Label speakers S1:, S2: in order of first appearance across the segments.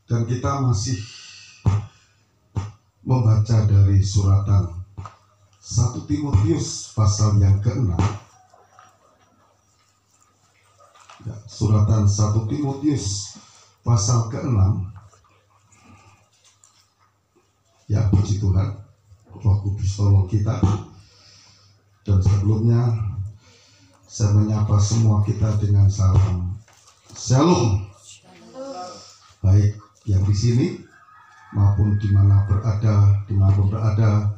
S1: Dan kita masih membaca dari suratan 1 Timotius pasal yang ke-6. Ya, suratan 1 Timotius pasal ke-6. Ya, puji Tuhan, Roh Kudus tolong kita. Dan sebelumnya saya menyapa semua kita dengan salam Shalom. Baik yang di sini maupun dimanapun berada,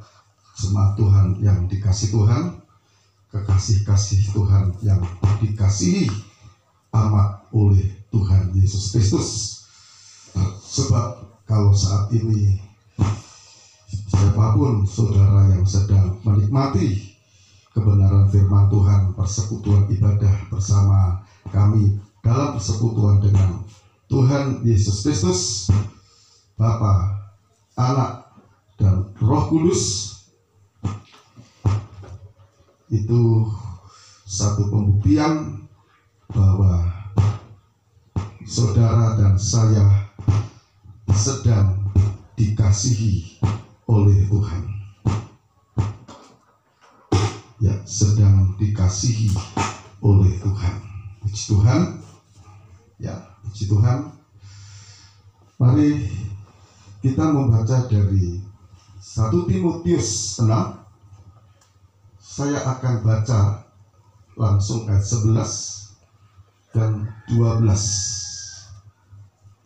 S1: jemaat Tuhan yang dikasih Tuhan, kekasih-kasih Tuhan yang dikasihi amat oleh Tuhan Yesus Kristus. Sebab kalau saat ini siapapun saudara yang sedang menikmati kebenaran firman Tuhan, persekutuan ibadah bersama kami dalam persekutuan dengan Tuhan Yesus Kristus, Bapa, Anak, dan Roh Kudus, itu satu pembuktian bahwa saudara dan saya sedang dikasihi oleh Tuhan. Ya, sedang dikasihi oleh Tuhan. Puji Tuhan. Ya, puji Tuhan. Mari kita membaca dari 1 Timotius 6. Saya akan baca langsung ayat 11 dan 12.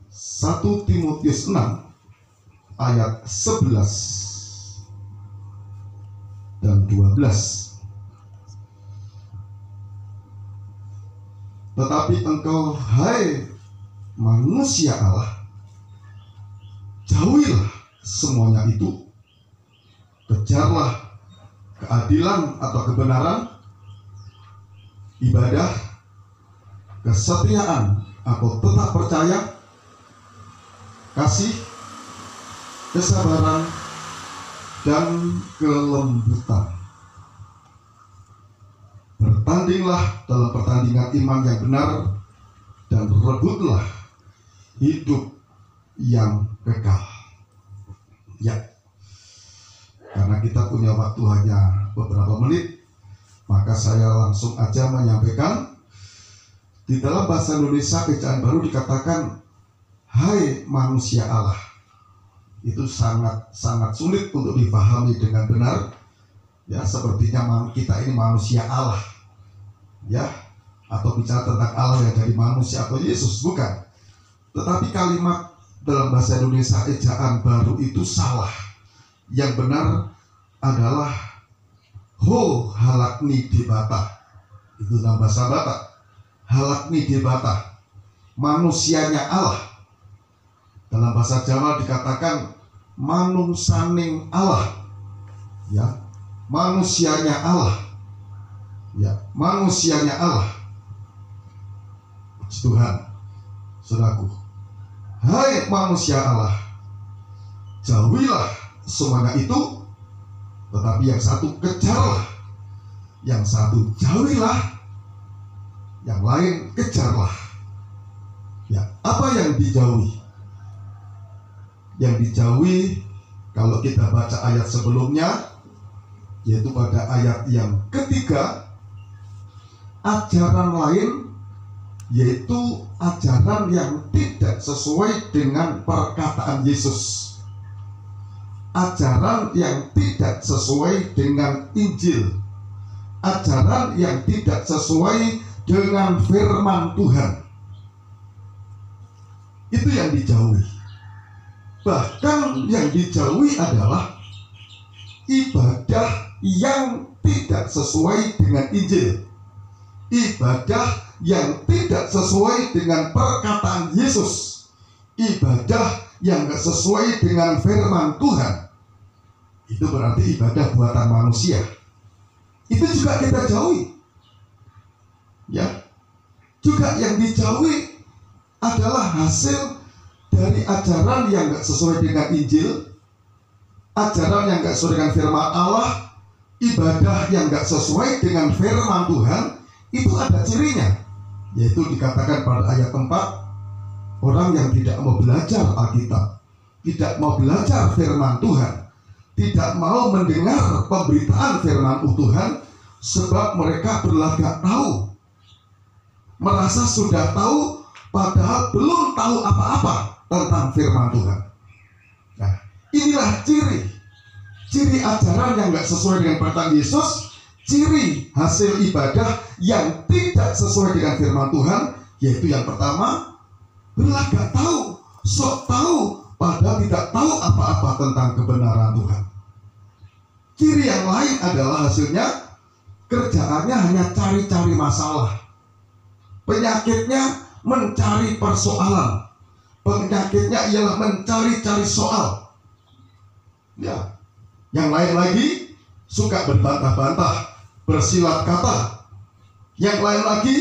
S1: 1 Timotius 6 ayat 11 dan 12. Tetapi engkau, hai manusia Allah, jauhilah semuanya itu. Kejarlah keadilan atau kebenaran, ibadah, kesetiaan atau tetap percaya, kasih, kesabaran, dan kelembutan. Bertandinglah dalam pertandingan iman yang benar, dan rebutlah hidup yang kekal. Ya, karena kita punya waktu hanya beberapa menit, maka saya langsung aja menyampaikan. Di dalam bahasa Indonesia Ejaan Baru dikatakan, hai manusia Allah. Itu sangat sulit untuk dipahami dengan benar. Ya, sepertinya kita ini manusia Allah. Ya, atau bicara tentang Allah yang dari manusia atau Yesus, bukan. Tetapi kalimat dalam bahasa Indonesia Ejaan Baru itu salah. Yang benar adalah ho halakni debata. Itu dalam bahasa Batak. Halakni debata, manusianya Allah. Dalam bahasa Jawa dikatakan manungsaning Allah. Ya, manusianya Allah. Ya, manusianya Allah. Tuhan, saudaraku, hai manusia Allah, jauhilah semuanya itu. Tetapi yang satu kejarlah, yang satu jauhilah, yang lain kejarlah. Ya, apa yang dijauhi? Yang dijauhi, kalau kita baca ayat sebelumnya, yaitu pada ayat yang ketiga, ajaran lain, yaitu ajaran yang tidak sesuai dengan perkataan Yesus. Ajaran yang tidak sesuai dengan Injil. Ajaran yang tidak sesuai dengan firman Tuhan. Itu yang dijauhi. Bahkan yang dijauhi adalah ibadah yang tidak sesuai dengan Injil. Ibadah yang tidak sesuai dengan perkataan Yesus. Ibadah yang tidak sesuai dengan firman Tuhan. Itu berarti ibadah buatan manusia. Itu juga kita jauhi. Ya, juga yang dijauhi adalah hasil dari ajaran yang tidak sesuai dengan Injil, ajaran yang tidak sesuai dengan firman Allah, ibadah yang tidak sesuai dengan firman Tuhan. Itu ada cirinya, yaitu dikatakan pada ayat 4, orang yang tidak mau belajar Alkitab, tidak mau belajar firman Tuhan, tidak mau mendengar pemberitaan firman Tuhan, sebab mereka berlagak tahu, merasa sudah tahu, padahal belum tahu apa-apa tentang firman Tuhan. Nah, inilah ciri ajaran yang nggak sesuai dengan perkataan Yesus, ciri hasil ibadah yang tidak sesuai dengan firman Tuhan, yaitu yang pertama, berlagak tahu, sok tahu, padahal tidak tahu apa-apa tentang kebenaran Tuhan. Ciri yang lain adalah hasilnya, kerjaannya hanya cari-cari masalah. Penyakitnya mencari persoalan. Penyakitnya ialah mencari-cari soal. Ya, yang lain lagi suka berbantah-bantah, bersilat kata. Yang lain lagi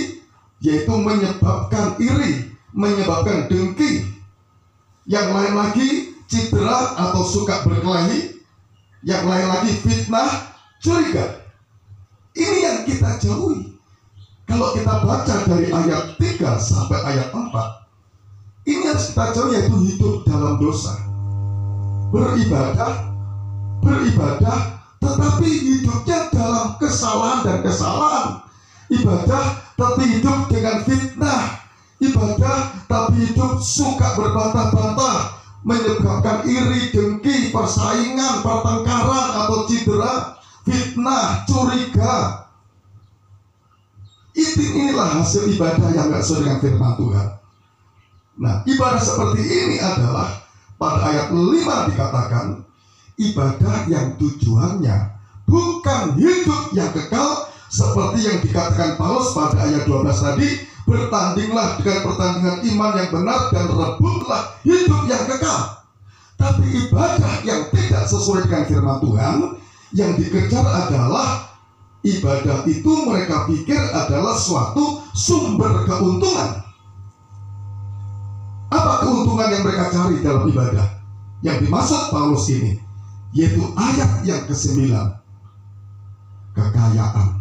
S1: yaitu menyebabkan iri, menyebabkan dengki. Yang lain lagi citra atau suka berkelahi. Yang lain lagi fitnah, curiga. Ini yang kita jauhi. Kalau kita baca dari ayat 3 sampai ayat 4, ini harus kita jauhi, yaitu hidup dalam dosa. Beribadah, tetapi hidupnya dalam kesalahan dan kesalahan. Ibadah tapi hidup dengan fitnah. Ibadah tapi hidup suka berbantah-bantah, menyebabkan iri, dengki, persaingan, pertengkaran atau cedera, fitnah, curiga. Inilah hasil ibadah yang gak sesuai dengan firman Tuhan. Nah, ibadah seperti ini adalah pada ayat 5 dikatakan ibadah yang tujuannya bukan hidup yang kekal, seperti yang dikatakan Paulus pada ayat 12 tadi, bertandinglah dengan pertandingan iman yang benar dan rebutlah hidup yang kekal. Tapi ibadah yang tidak sesuai dengan firman Tuhan, yang dikejar adalah ibadah itu mereka pikir adalah suatu sumber keuntungan. Apa keuntungan yang mereka cari dalam ibadah? Yang dimaksud Paulus ini, yaitu ayat yang ke-9, kekayaan.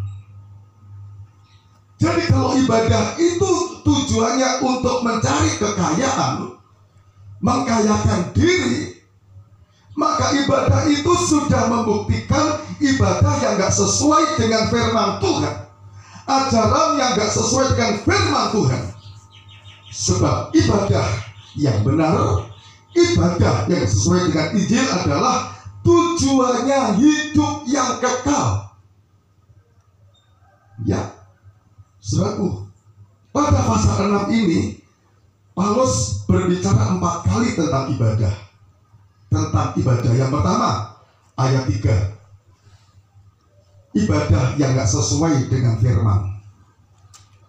S1: Jadi kalau ibadah itu tujuannya untuk mencari kekayaan, mengkayakan diri, maka ibadah itu sudah membuktikan ibadah yang gak sesuai dengan firman Tuhan, ajaran yang gak sesuai dengan firman Tuhan. Sebab ibadah yang benar, ibadah yang sesuai dengan Injil adalah tujuannya hidup yang kekal. Ya, saudaraku, pada pasal 6 ini Paulus berbicara 4 kali tentang ibadah. Tentang ibadah yang pertama, ayat 3, ibadah yang gak sesuai dengan firman.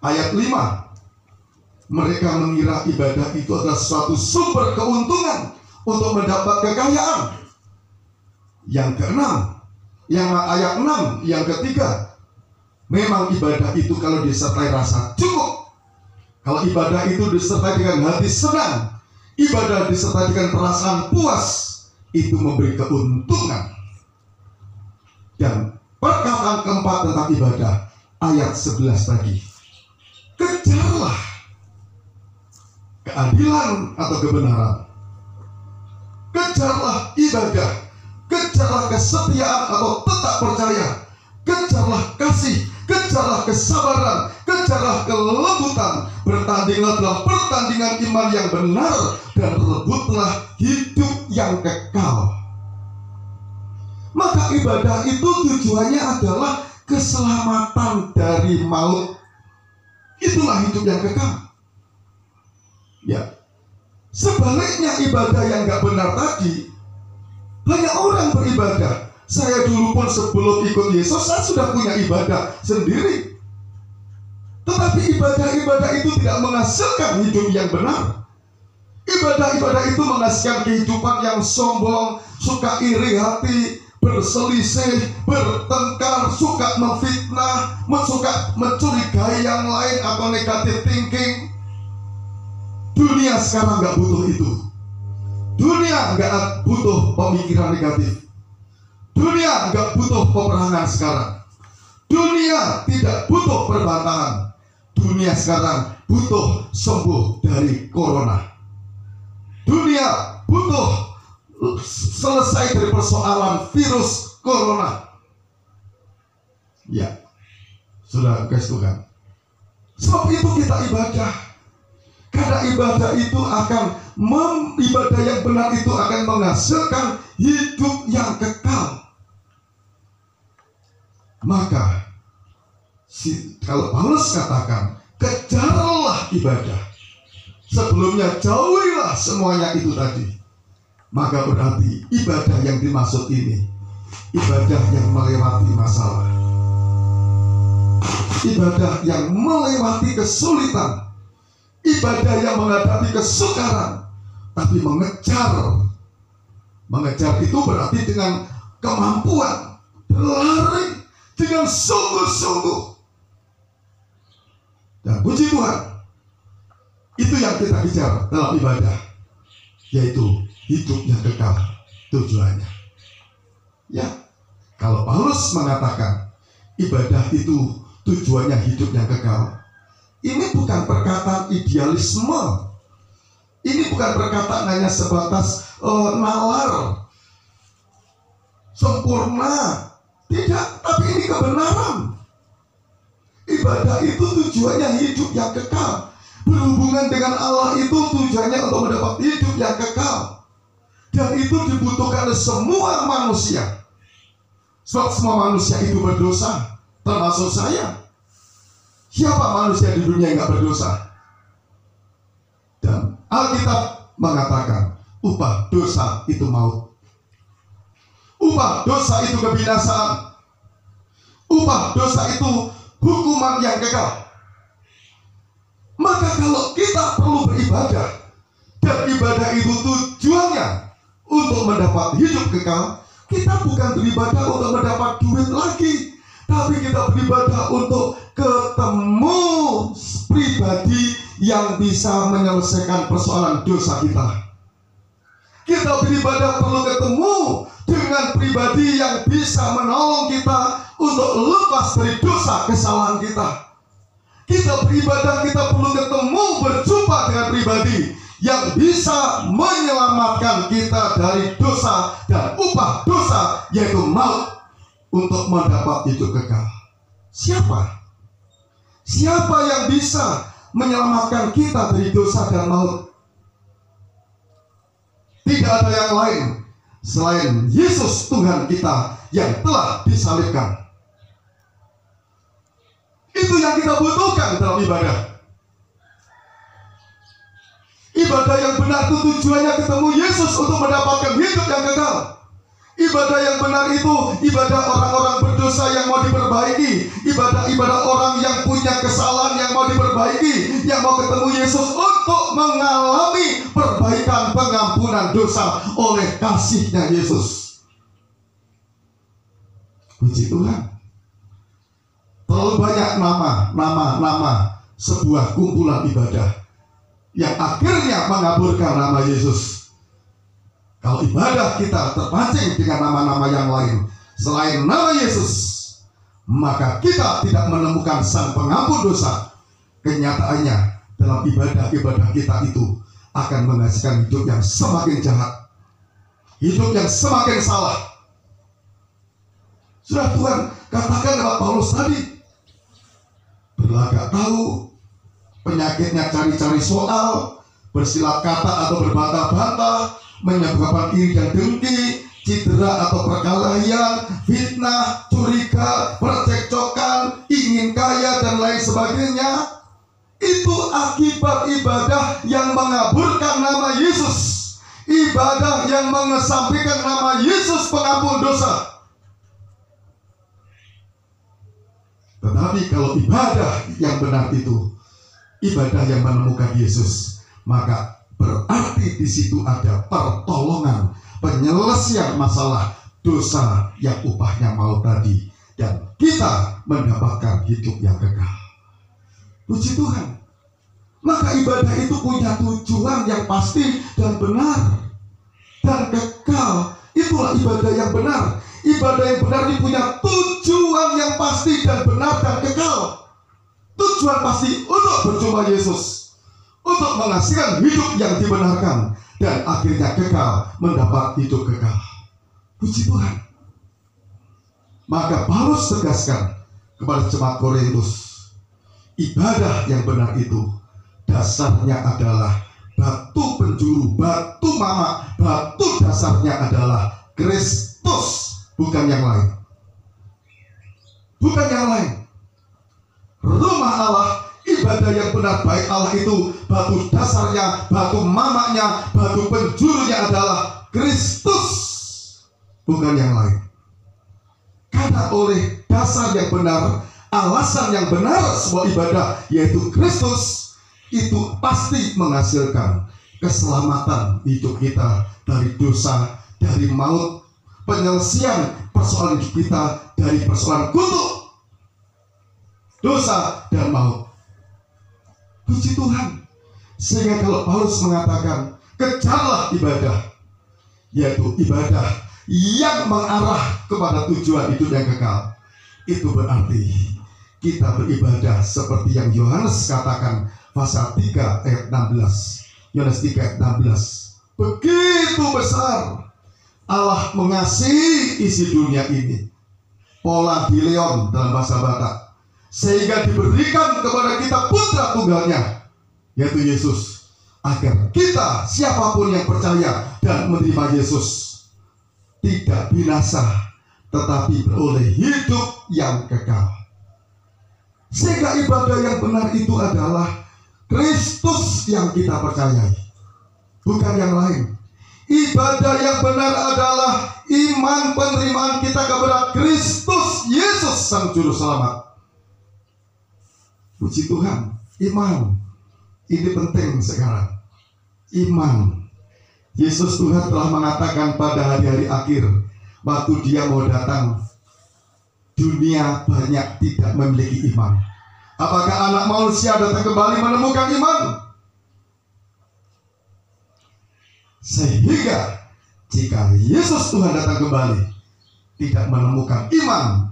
S1: Ayat 5, mereka mengira ibadah itu adalah suatu sumber keuntungan untuk mendapat kekayaan. Yang ke-6, ayat 6 yang ketiga, memang ibadah itu kalau disertai rasa cukup, kalau ibadah itu disertai dengan hati senang, ibadah disertai dengan perasaan puas, itu memberi keuntungan. Dan perkataan keempat tentang ibadah, ayat 11 tadi, kejarlah keadilan atau kebenaran, kejarlah ibadah, kejarlah kesetiaan atau tetap percaya, kejarlah kasih, kejarlah kesabaran, kejarlah kelembutan, bertandinglah dalam pertandingan iman yang benar, dan rebutlah hidup yang kekal. Maka ibadah itu tujuannya adalah keselamatan dari maut. Itulah hidup yang kekal. Ya, sebaliknya ibadah yang gak benar tadi, banyak orang beribadah. Saya dulu pun sebelum ikut Yesus, saya sudah punya ibadah sendiri. Tetapi ibadah-ibadah itu tidak menghasilkan hidup yang benar. Ibadah-ibadah itu menghasilkan kehidupan yang sombong, suka iri hati, berselisih, bertengkar, suka memfitnah, suka mencurigai yang lain atau negative thinking. Dunia sekarang gak butuh itu. Dunia gak butuh pemikiran negatif. Dunia gak butuh peperangan sekarang. Dunia tidak butuh perbantahan. Dunia sekarang butuh sembuh dari corona. dunia butuh selesai dari persoalan virus corona. Ya, sudah guys Tuhan. Sebab itu kita ibadah. Karena ibadah itu ibadah yang benar itu akan menghasilkan hidup yang kekal. Maka kalau Paulus katakan, kejarlah ibadah, sebelumnya jauhilah semuanya itu tadi. Maka berarti ibadah yang dimaksud ini ibadah yang melewati masalah, ibadah yang melewati kesulitan, ibadah yang menghadapi kesukaran, tapi mengejar itu berarti dengan kemampuan berlari dengan sungguh-sungguh. Dan puji Tuhan, itu yang kita kejar dalam ibadah, yaitu hidup yang kekal tujuannya. Ya, kalau Paulus mengatakan ibadah itu tujuannya hidup yang kekal, ini bukan perkataan idealisme. Ini bukan perkataan hanya sebatas nalar, sempurna. Tidak, tapi ini kebenaran. Ibadah itu tujuannya hidup yang kekal. Berhubungan dengan Allah itu tujuannya untuk mendapat hidup yang kekal. Dan itu dibutuhkan oleh semua manusia. Sebab semua manusia itu berdosa, termasuk saya. Siapa manusia di dunia yang gak berdosa? Dan Alkitab mengatakan upah dosa itu maut. Upah dosa itu kebinasaan. Upah dosa itu hukuman yang kekal. Maka kalau kita perlu beribadah, dan ibadah itu tujuannya untuk mendapat hidup kekal, kita bukan beribadah untuk mendapat duit lagi, tapi kita beribadah untuk ketemu pribadi yang bisa menyelesaikan persoalan dosa kita. Kita beribadah perlu ketemu dengan pribadi yang bisa menolong kita untuk lepas dari dosa kesalahan kita. Kita beribadah, kita perlu ketemu, berjumpa dengan pribadi yang bisa menyelamatkan kita dari dosa dan upah dosa, yaitu maut, untuk mendapat hidup kekal. Siapa? Siapa yang bisa menyelamatkan kita dari dosa dan maut? Tidak ada yang lain selain Yesus Tuhan kita yang telah disalibkan. Itu yang kita butuhkan dalam ibadah. Ibadah yang benar itu tujuannya ketemu Yesus untuk mendapatkan hidup yang kekal. Ibadah yang benar itu ibadah orang-orang berdosa yang mau diperbaiki. Ibadah orang yang punya kesalahan yang mau diperbaiki, yang mau ketemu Yesus untuk mengalami perbaikan pengampunan dosa oleh kasih-Nya Yesus. Puji Tuhan. Terlalu banyak nama sebuah kumpulan ibadah yang akhirnya mengaburkan nama Yesus. Kalau ibadah kita terpancing dengan nama-nama yang lain selain nama Yesus, maka kita tidak menemukan Sang Pengampun dosa. Kenyataannya dalam ibadah-ibadah kita itu akan menghasilkan hidup yang semakin jahat, hidup yang semakin salah. Sudah Tuhan katakan lewat Paulus tadi, berlagak tahu, penyakitnya cari-cari soal, bersilat kata atau berbantah-bantah, menyebabkan iri dan dengki, cedera atau perkelahian, fitnah, curiga, percekcokan, ingin kaya dan lain sebagainya. Itu akibat ibadah yang mengaburkan nama Yesus, ibadah yang mengesampingkan nama Yesus pengampun dosa. Tetapi kalau ibadah yang benar itu ibadah yang menemukan Yesus, maka berarti di situ ada pertolongan, penyelesaian masalah dosa yang upahnya maut tadi, dan kita mendapatkan hidup yang kekal. Puji Tuhan. Maka ibadah itu punya tujuan yang pasti dan benar dan kekal. Itulah ibadah yang benar. Ibadah yang benar ini punya tujuan yang pasti dan benar dan kekal. Tujuan pasti untuk berjumpa Yesus, untuk menghasilkan hidup yang dibenarkan dan akhirnya kekal, mendapat hidup kekal. Puji Tuhan. Maka Paulus tegaskan kepada jemaat Korintus, ibadah yang benar itu dasarnya adalah batu penjuru, batu mama, batu dasarnya adalah Kristus, bukan yang lain. Bukan yang lain. Rumah Allah, ibadah yang benar baik Allah itu batu dasarnya, batu mamanya, batu penjurunya adalah Kristus, bukan yang lain. Karena oleh dasar yang benar, alasan yang benar sebuah ibadah, yaitu Kristus, itu pasti menghasilkan keselamatan hidup kita dari dosa, dari maut, penyelesaian persoalan hidup kita dari persoalan kutuk, dosa dan maut. Puji Tuhan. Sehingga kalau Paulus mengatakan kejarlah ibadah, yaitu ibadah yang mengarah kepada tujuan hidup yang kekal, itu berarti kita beribadah seperti yang Yohanes katakan pasal 3 ayat 16. Yohanes 3 ayat 16. Begitu besar Allah mengasihi isi dunia ini, pola dileon dalam bahasa Batak, sehingga diberikan kepada kita putra tunggalnya, yaitu Yesus, agar kita siapapun yang percaya dan menerima Yesus tidak binasa, tetapi beroleh hidup yang kekal. Sehingga ibadah yang benar itu adalah Kristus yang kita percayai, bukan yang lain. Ibadah yang benar adalah iman penerimaan kita kepada Kristus Yesus Sang Juru Selamat. Puji Tuhan, iman ini penting sekarang. Iman. Yesus Tuhan telah mengatakan pada hari-hari akhir, waktu Dia mau datang, dunia banyak tidak memiliki iman. Apakah anak manusia datang kembali menemukan iman? Sehingga jika Yesus Tuhan datang kembali tidak menemukan iman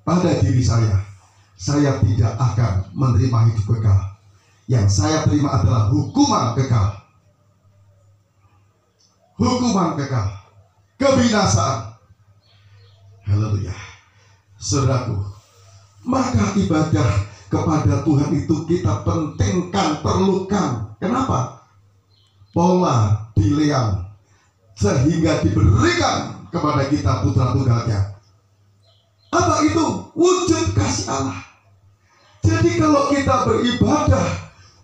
S1: pada diri saya tidak akan menerima hidup kekal. Yang saya terima adalah hukuman kekal. Hukuman kekal, kebinasaan. Haleluya. Saudaraku, maka ibadah kepada Tuhan itu kita pentingkan, perlukan. Kenapa? Pola dilean, sehingga diberikan kepada kita putra tunggalnya. Apa itu? Wujud kasih Allah. Jadi kalau kita beribadah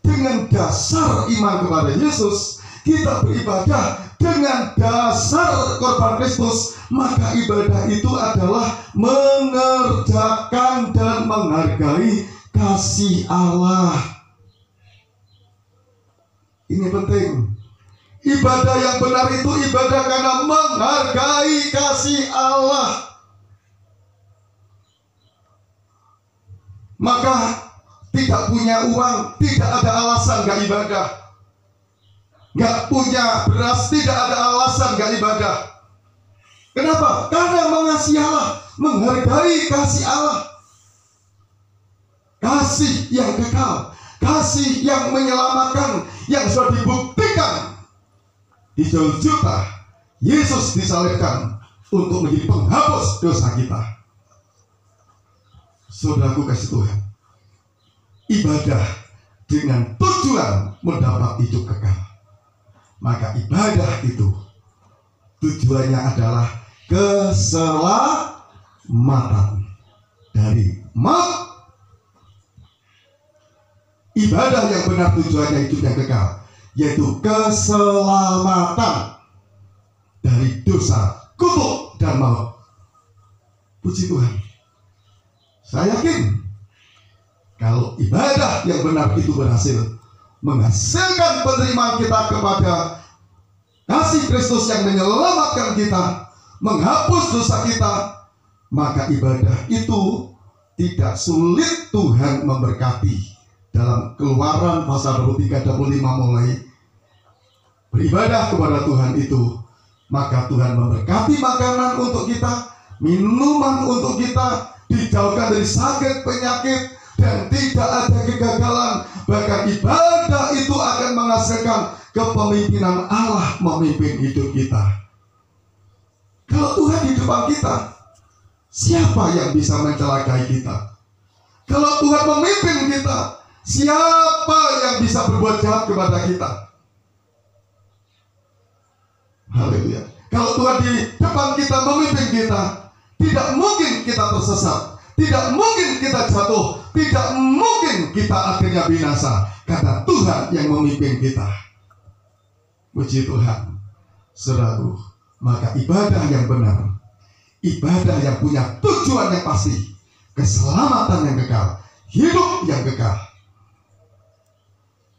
S1: dengan dasar iman kepada Yesus, kita beribadah dengan dasar korban Kristus, maka ibadah itu adalah mengerjakan dan menghargai kasih Allah. Ini penting. Ibadah yang benar itu ibadah karena menghargai kasih Allah. Maka tidak punya uang, tidak ada alasan gak ibadah. Gak punya beras, tidak ada alasan gak ibadah. Kenapa? Karena mengasihi Allah, menghargai kasih Allah. Kasih yang kekal, kasih yang menyelamatkan, yang sudah dibuktikan di Golgota. Yesus disalibkan untuk menjadi penghapus dosa kita. Saudaraku kasih Tuhan, ibadah dengan tujuan mendapat hidup kekal. Maka ibadah itu tujuannya adalah keselamatan dari maut. Ibadah yang benar tujuannya hidup yang kekal, yaitu keselamatan dari dosa, kutuk, dan maut. Puji Tuhan. Saya yakin kalau ibadah yang benar itu berhasil menghasilkan penerimaan kita kepada kasih Kristus yang menyelamatkan kita, menghapus dosa kita, maka ibadah itu tidak sulit Tuhan memberkati. Dalam Keluaran pasal 23-25 mulai beribadah kepada Tuhan itu, maka Tuhan memberkati makanan untuk kita, minuman untuk kita, dijauhkan dari sakit, penyakit, dan tidak ada kegagalan. Bahkan ibadah itu akan menghasilkan kepemimpinan Allah memimpin hidup kita. Kalau Tuhan di depan kita, siapa yang bisa mencelakai kita? Kalau Tuhan memimpin kita, siapa yang bisa berbuat jahat kepada kita? Haleluya. Kalau Tuhan di depan kita, memimpin kita, tidak mungkin kita tersesat, tidak mungkin kita jatuh, tidak mungkin kita akhirnya binasa, karena Tuhan yang memimpin kita. Puji Tuhan. Saudaraku, maka ibadah yang benar, ibadah yang punya tujuan yang pasti, keselamatan yang kekal, hidup yang kekal,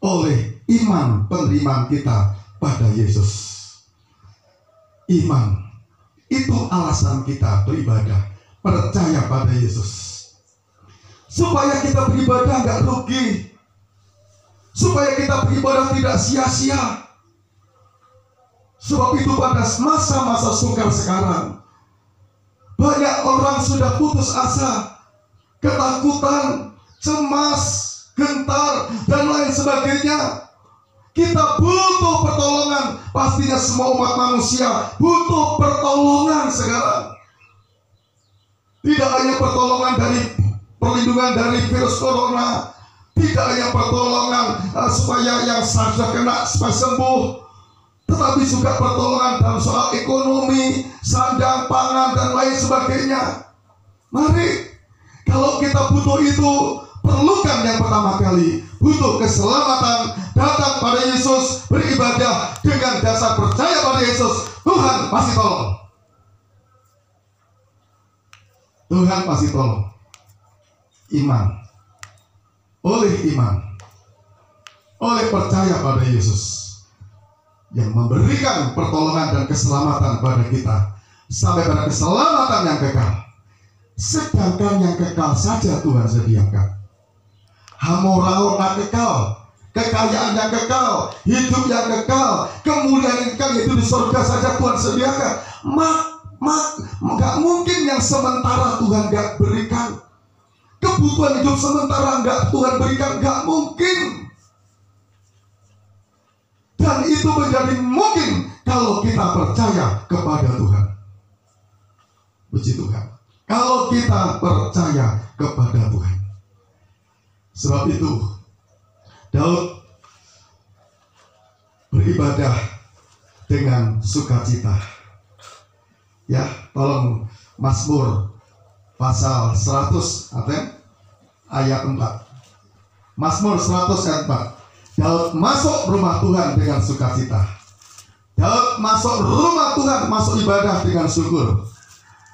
S1: oleh iman penerimaan kita pada Yesus. Iman itu alasan kita beribadah, percaya pada Yesus. Supaya kita beribadah nggak rugi, supaya kita beribadah tidak sia-sia. Sebab itu pada masa-masa sukar sekarang, banyak orang sudah putus asa, ketakutan, cemas, gentar, dan lain sebagainya. Kita butuh pertolongan. Pastinya semua umat manusia butuh pertolongan sekarang. Tidak hanya pertolongan dari perlindungan dari virus corona, tidak hanya pertolongan supaya yang saja kena supaya sembuh, tetapi juga pertolongan dalam soal ekonomi, sandang, pangan, dan lain sebagainya. Mari, kalau kita butuh itu, perlukan yang pertama kali, butuh keselamatan, datang pada Yesus, beribadah dengan dasar percaya pada Yesus. Tuhan pasti tolong. Tuhan pasti tolong. Iman, oleh percaya pada Yesus yang memberikan pertolongan dan keselamatan pada kita sampai pada keselamatan yang kekal. Sedangkan yang kekal saja Tuhan sediakan. Hamoraona kekal, kekayaan yang kekal, hidup yang kekal, kemuliaan yang kekal itu di surga saja Tuhan sediakan. Gak mungkin yang sementara Tuhan gak berikan. Kebutuhan hidup sementara gak Tuhan berikan, gak mungkin. Dan itu menjadi mungkin kalau kita percaya kepada Tuhan. Puji Tuhan. Kalau kita percaya kepada Tuhan. Sebab itu Daud beribadah dengan sukacita. Ya, tolong Mazmur pasal 100 ayat 4. Mazmur 100 ayat 4. Daud masuk rumah Tuhan dengan sukacita. Daud masuk rumah Tuhan, masuk ibadah dengan syukur.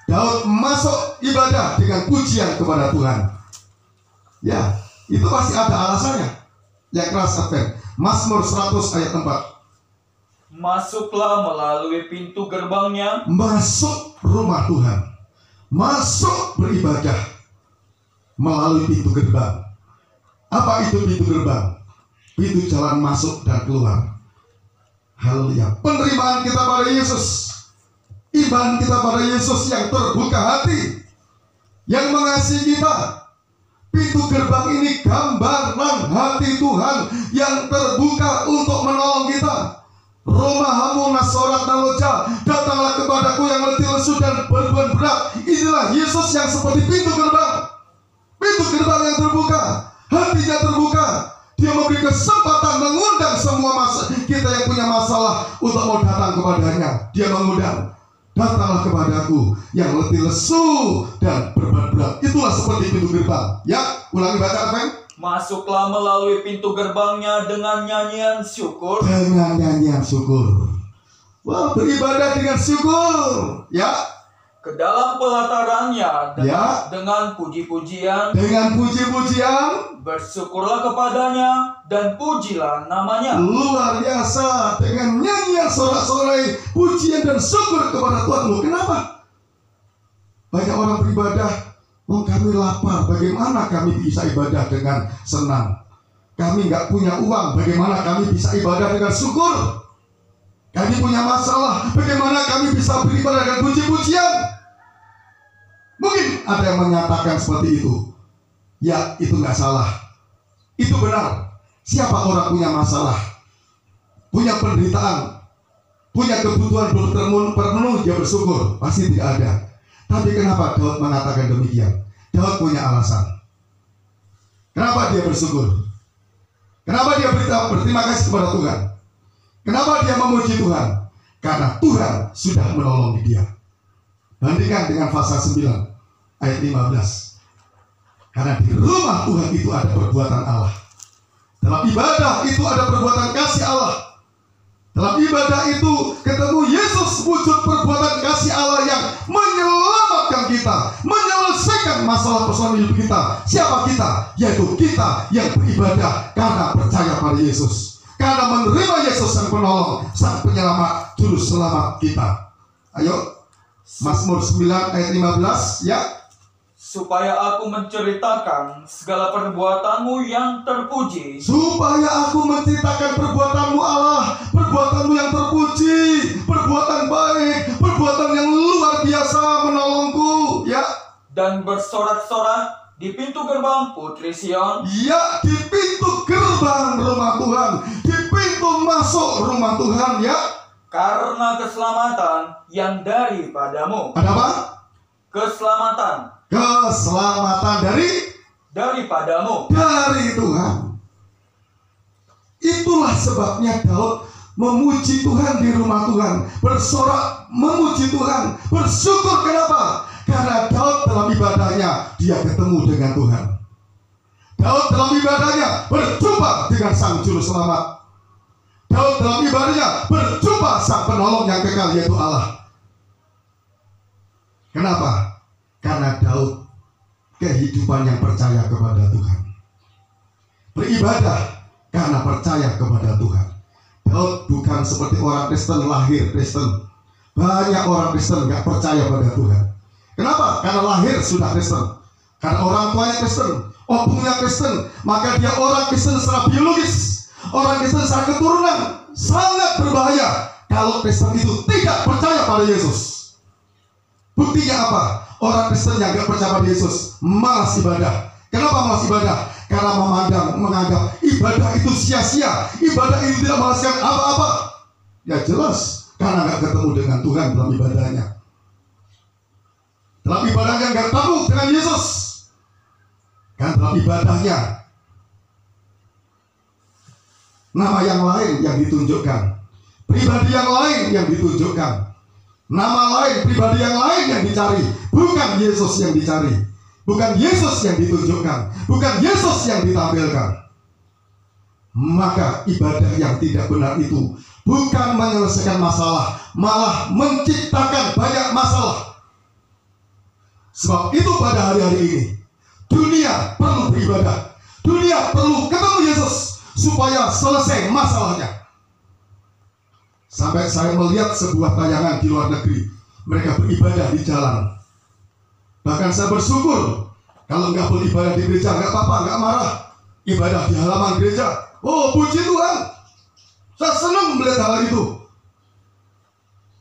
S1: Daud masuk ibadah dengan pujian kepada Tuhan. Ya, itu pasti ada alasannya. Yang keras Advent. Mazmur 100 ayat 4.
S2: Masuklah melalui pintu gerbangnya.
S1: Masuk rumah Tuhan, masuk beribadah melalui pintu gerbang. Apa itu pintu gerbang? Pintu jalan masuk dan keluar. Haleluya. Penerimaan kita pada Yesus, iman kita pada Yesus yang terbuka hati, yang mengasihi kita. Pintu gerbang ini gambaran hati Tuhan yang terbuka untuk menolong kita. Romahamu nasorat naloja, datanglah kepadaku yang letih lesu dan beban berat. Inilah Yesus yang seperti pintu gerbang. Pintu gerbang yang terbuka, hatinya terbuka. Dia memberi kesempatan mengundang semua kita yang punya masalah untuk mau datang kepadanya. Dia mengundang, datanglah kepadaku yang letih lesu dan beban berat. Itulah seperti pintu gerbang. Ya, ulangi baca apa?
S2: Masuklah melalui pintu gerbangnya dengan nyanyian syukur.
S1: Dengan nyanyian syukur. Wah, beribadah dengan syukur. Ya.
S2: Ke dalam pelatarannya dengan puji-pujian.
S1: Dengan puji-pujian.
S2: Bersyukurlah kepadanya dan pujilah namanya.
S1: Luar biasa. Dengan nyanyian sorak-sorai, pujian dan syukur kepada Tuhan. Loh, kenapa? Banyak orang beribadah. Oh, kami lapar, bagaimana kami bisa ibadah dengan senang? Kami nggak punya uang, bagaimana kami bisa ibadah dengan syukur? Kami punya masalah, bagaimana kami bisa beribadah dengan puji-pujian? Mungkin ada yang menyatakan seperti itu. Ya, itu nggak salah. Itu benar. Siapa orang punya masalah, punya penderitaan, punya kebutuhan belum terpenuhi, dia bersyukur? Pasti tidak ada. Tapi kenapa Daud mengatakan demikian? Daud punya alasan. Kenapa dia bersyukur? Kenapa dia berterima kasih kepada Tuhan? Kenapa dia memuji Tuhan? Karena Tuhan sudah menolong dia. Bandingkan dengan pasal 9 ayat 15. Karena di rumah Tuhan itu ada perbuatan Allah. Dalam ibadah itu ada perbuatan kasih Allah. Dalam ibadah itu ketemu Yesus, wujud perbuatan kasih Allah yang menyelamatkan kita, menyelesaikan masalah persoalan hidup kita. Siapa kita? Yaitu kita yang beribadah karena percaya pada Yesus, karena menerima Yesus sang penolong, sang penyelamat, juru selamat kita. Ayo, Mazmur 9 ayat 15 ya.
S2: Supaya aku menceritakan segala perbuatanmu yang terpuji.
S1: Supaya aku menceritakan perbuatanmu Allah, perbuatanmu yang terpuji, perbuatan baik, perbuatan yang luar biasa menolongku ya.
S2: Dan bersorak-sorak di pintu gerbang Putri Sion.
S1: Ya, di pintu gerbang rumah Tuhan, di pintu masuk rumah Tuhan ya.
S2: Karena keselamatan yang daripadamu.
S1: Ada apa?
S2: Keselamatan.
S1: Keselamatan
S2: daripadamu.
S1: Dari Tuhan. Itulah sebabnya Daud memuji Tuhan di rumah Tuhan, bersorak memuji Tuhan, bersyukur. Kenapa? Karena Daud dalam ibadahnya dia ketemu dengan Tuhan. Daud dalam ibadahnya berjumpa dengan sang juru selamat. Daud dalam ibadahnya berjumpa sang penolong yang kekal, yaitu Allah. Kenapa? Karena Daud kehidupan yang percaya kepada Tuhan, beribadah karena percaya kepada Tuhan. Daud bukan seperti orang Kristen lahir Kristen. Banyak orang Kristen gak percaya pada Tuhan. Kenapa? Karena lahir sudah Kristen, karena orang tuanya Kristen, opungnya Kristen, maka dia orang Kristen secara biologis, orang Kristen secara keturunan. Sangat berbahaya kalau Kristen itu tidak percaya pada Yesus. Buktinya apa? Orang Kristen yang gak percaya pada Yesus malas ibadah. Kenapa malas ibadah? Karena menganggap ibadah itu sia-sia, ibadah itu tidak menghasilkan apa-apa. Ya jelas, karena gak ketemu dengan Tuhan dalam ibadahnya. Dalam ibadahnya gak ketemu dengan Yesus. Kan dalam ibadahnya nama yang lain yang ditunjukkan, pribadi yang lain yang ditunjukkan, nama lain, pribadi yang lain yang dicari. Bukan Yesus yang dicari, bukan Yesus yang ditunjukkan, bukan Yesus yang ditampilkan. Maka ibadah yang tidak benar itu bukan menyelesaikan masalah, malah menciptakan banyak masalah. Sebab itu pada hari-hari ini dunia perlu beribadah, dunia perlu ketemu Yesus supaya selesai masalahnya. Sampai saya melihat sebuah tayangan di luar negeri, mereka beribadah di jalan. Bahkan saya bersyukur kalau nggak beribadah di gereja, nggak apa-apa, nggak marah. Ibadah di halaman gereja, oh puji Tuhan, saya senang melihat hal itu.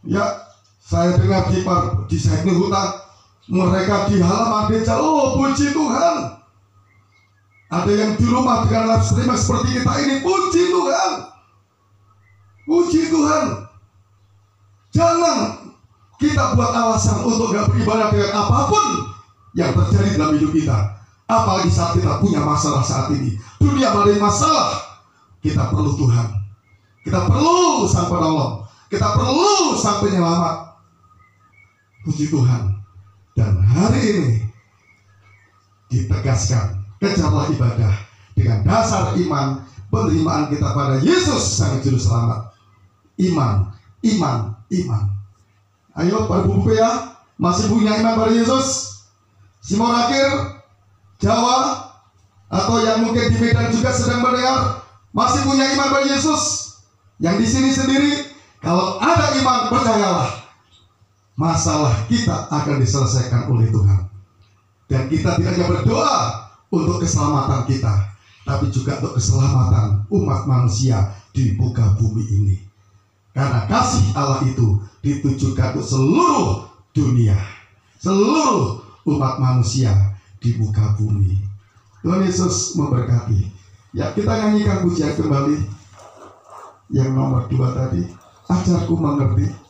S1: Ya, saya dengar di Sydney Hutan, mereka di halaman gereja, oh puji Tuhan. Ada yang di rumah dengan live streaming seperti kita ini, puji Tuhan. Puji Tuhan. Jangan kita buat alasan untuk gak beribadah dengan apapun yang terjadi dalam hidup kita. Apalagi saat kita punya masalah saat ini. Dunia ada masalah. Kita perlu Tuhan. Kita perlu sang penolong. Kita perlu sang penyelamat. Puji Tuhan. Dan hari ini ditegaskan, kejarlah ibadah dengan dasar iman, penerimaan kita pada Yesus sang juru selamat. Iman, iman, iman. Ayo Pak Ibu ya, masih punya iman pada Yesus? Simorakir, Jawa, atau yang mungkin di Medan juga sedang mendengar, masih punya iman pada Yesus? Yang di sini sendiri, kalau ada iman, percayalah, masalah kita akan diselesaikan oleh Tuhan. Dan kita tidak hanya berdoa untuk keselamatan kita, tapi juga untuk keselamatan umat manusia di muka bumi ini. Karena kasih Allah itu ditujukan untuk seluruh dunia, seluruh umat manusia di muka bumi. Tuhan Yesus memberkati. Ya, kita nyanyikan pujian kembali yang nomor 2 tadi. Ajarku mengerti.